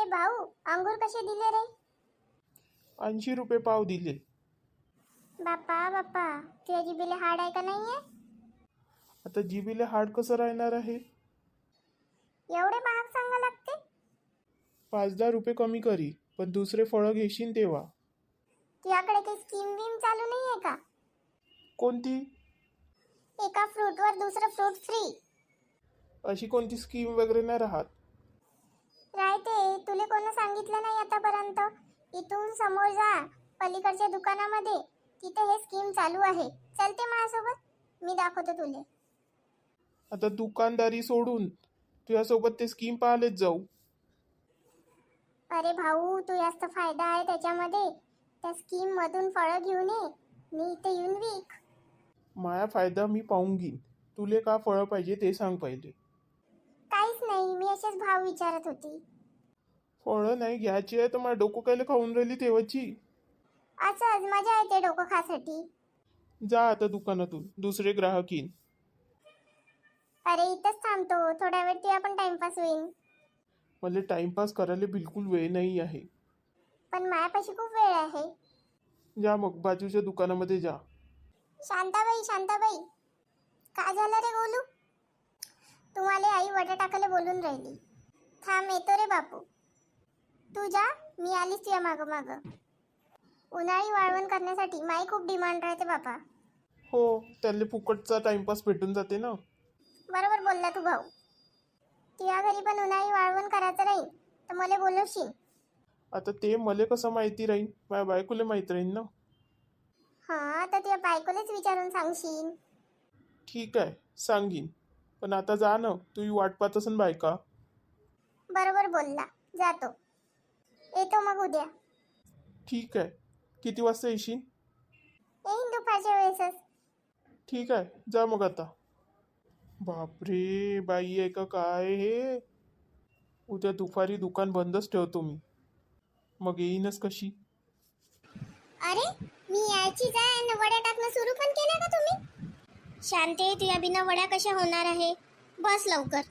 भाऊ, अंगूर कसे दिले रे? 80 रुपये पाव दिले. बाप्पा बाप्पा, तुझ्या जिभेला हाड आहे का नाहीये? आता जिबीला हाड कसं राहणार आहे? एवढे महाग सांगा लागते? 5-10 रुपये कमी करी, पण दुसरे फळं घेशील तेव्हा. तुझ्याकडे काही स्कीम बीम चालू नाहीये का? कोणती? एका फ्रूटवर दुसरं फ्रूट फ्री. अशी कोणती स्कीम वगैरे नाही राहत. राहते, तुले कोणी सांगितलं नाही आतापर्यंत? इथून समोर जा, पलीकडच्या दुकानामध्ये, तिथे हे स्कीम चालू आहे. चलते माझ्यासोबत, मी दाखवतो तुले. आता दुकानदारी सोडून तुझ्यासोबत ते स्कीम पाहायलाच जाऊ. अरे भाऊ, तू जास्त फायदा आहे त्याच्यामध्ये. त्या स्कीम मधून फळं घेऊन ये, मी इथे येऊन विक. माया फायदा मी पाहून घेईन. तुले का फळं पाहिजे ते सांग पहिले. काहीच नाही, मी असेच भाव विचारत होती. फळं नाही घ्यायची आहे तर मला डोकं कायला खाऊन राहिली तेव्हाची. असंच मजा येते डोकं खासाठी. जा आता दुकानातून, दुसरे ग्राहक येईन. अरे इथंच थांबतो, थोड्या वेळ तुझा पण टाइमपास होईल. मला टाइमपास करायला बिलकुल वेळ नाही आहे. पण माझ्यापाशी खूप वेळ आहे. जा मग बाजूच्या दुकानामध्ये जा. शांताबाई, शांताबाई, का झालं रे गोलू? तुम्हाला आई वडा टाकायला बोलून राहिली. थांब, येतो रे बापू. तू जा, मी आलीच तुझ्या मागं मागं. उन्हाळी वाळवण करण्यासाठी माई खूप डिमांड राहते बापा. हो, त्याला फुकटचा टाइमपास भेटून जाते ना. बरोबर बोलला तू भाऊ. तुझ्या घरी पण उन्हाळी वाळवण करायचं राहील तर मला बोलवशील. आता ते मले कसं माहिती राहीन? माझ्या बायकोला माहित राहीन ना. हां, तर तुझ्या बायकोलाच विचारून सांगशील. ठीक आहे, सांगीन. पण आता जा ना, तुझी वाट पाहत असन बायका. बरोबर बोलला, जातो. येतो मग उद्या. ठीक आहे, किती वाजता येशील? येईन दुपारच्या वेळेसच. ठीक आहे, जा मग आता. बापरे, बाई आहे का काय हे? उद्या दुपारी दुकान बंदच ठेवतो मी. मग येईनच कशी? अरे, मी यायचीच आहे आणि वड्या टाकणं सुरू पण केलं का तुम्ही? शांते, तुझ्या बिना वड्या कशा होणार आहे? बस लवकर.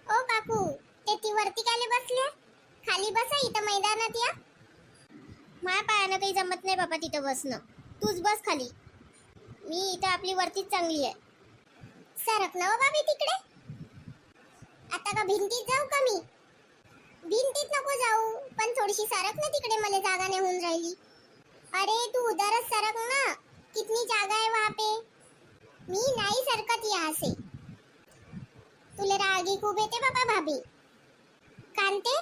ओ काकू, ते ती वरती काले बसल्या? खाली बसा, इथं मैदानात या. माया पायानं काही जमत नाही बाबा तिथं बसणं. तूच बस खाली. मी इथं आपली वरतीच चांगली आहे. सरक ना बाबी तिकडे. आता का भिंतीत जाऊ का मी? भिंतीत नको जाऊ, पण थोडीशी सरक ना तिकडे, मला जागा नाही होऊन राहिली. अरे तू उधरच सरक ना, कितनी जागा है वहाँ पे. मी नाही सरकत यहाँ से. तुला रागी खूप येते बाबा भाभी. कांते,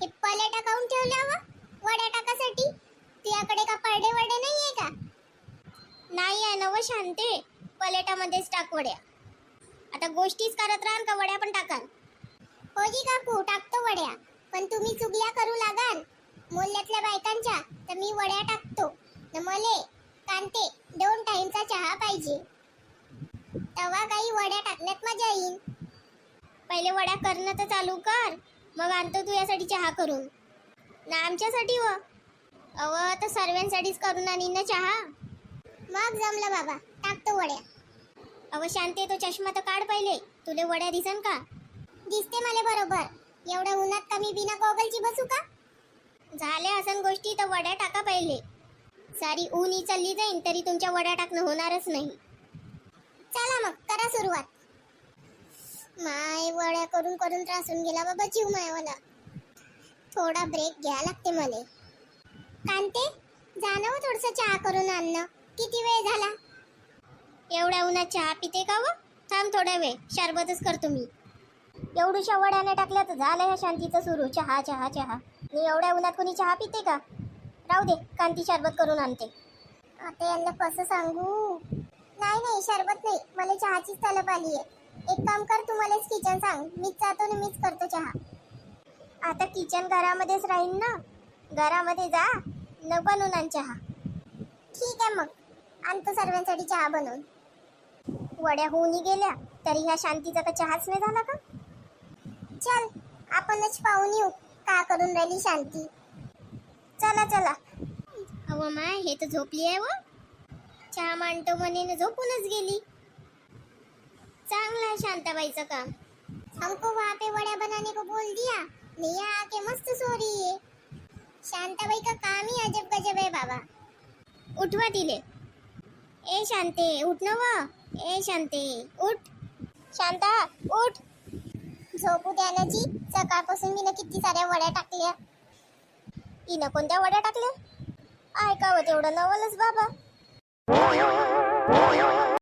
हे पले टाकावून ठेवल्यावर वड्या टाकासाठी तुझ्याकडे का पडे वडे नाहीये का? नाही आहे ना व शांते, पलेटामध्येच टाक वड्या. आता गोष्टीच करत राहाल का वड्या पण टाकाल? हो जी काकू, टाकतो वड्या. पण तुम्ही चुगल्या करू लागाल मोहल्ल्यातल्या बायकांच्या तर मी वड्या टाकतो. न मले कांते 2 टाइमचा चहा पाहिजे. तवा काही वड्या टाकण्यात मजा येईल. पहिले वड्या करणं तर चालू कर, मग आणतो तुझ्यासाठी चहा करून. ना आमच्यासाठी व अव तर सर्वांसाठीच करून आणीन ना चहा. मग जमलं बाबा, टाकतो वड्या. अव शांते, तो चष्मा तर काढ पहिले. तुले वड्या दिसन का? दिसते मला बरोबर. एवढ्या उन्हात कमी बिना गॉगलची बसू का? झाले असन गोष्टी तर वड्या टाका पहिले. सारी ऊन चालली जाईन तरी तुमच्या वड्या टाकणं होणारच नाही. चला मग करा सुरुवात. माय, वड्या करून करून त्रासून गेला बाबा जीव मायवाला. थोडा ब्रेक घ्या लागते मले. कांते, जाणं थोडस चहा करून आणणं. किती वेळ झाला? एवढ्या उन्हात चहा पिते का व? थांब थोडा वेळ, शरबतच करतो मी. एवढ्याशा वड्याने टाकल्या तर झालं ह्या शांतीचं सुरू, चहा चहा चहा. मी एवढ्या उन्हात कोणी चहा पिते का? राहू दे, कांती शरबत करून आणते. आता यांना कसं सांगू? नाही नाही, शरबत नाही, मला चहाचीच तलब आली आहे. एक काम कर, तुम्हालाच किचन सांग, मीच जातो ना मीच करतो चहा. आता किचन घरामध्येच राहीन ना, घरामध्ये जा न बनवून आण चहा. ठीक आहे मग, आणतो सर्वांसाठी चहा बनवून. वड्या होऊन गेल्या तरी ह्या शांतीचा का चहाच नाही झाला का? चल, आपणच पाहून येऊ का करून राहिली शांती. चला चला. अव माय, हे तर झोपली आहे व. चहा मांडतो म्हणे झोपूनच गेली. चांगला है शांताबाईचं काम. हमको वहाँ पे वड्या बनाने को बोल दिया निया आके मस्त सो रही है. शांताबाई का काम ही अजब गजब है बाबा. उठवा दिले. ए शांते उठ ना वा. ए शांते उठ. शांता उठ. झोपू द्या ना जी. सकाळपासून मी किती साऱ्या वड्या टाकल्या. हिनं कोणत्या वड्या टाकल्या? ऐकावं तेवढं नवलच बाबा.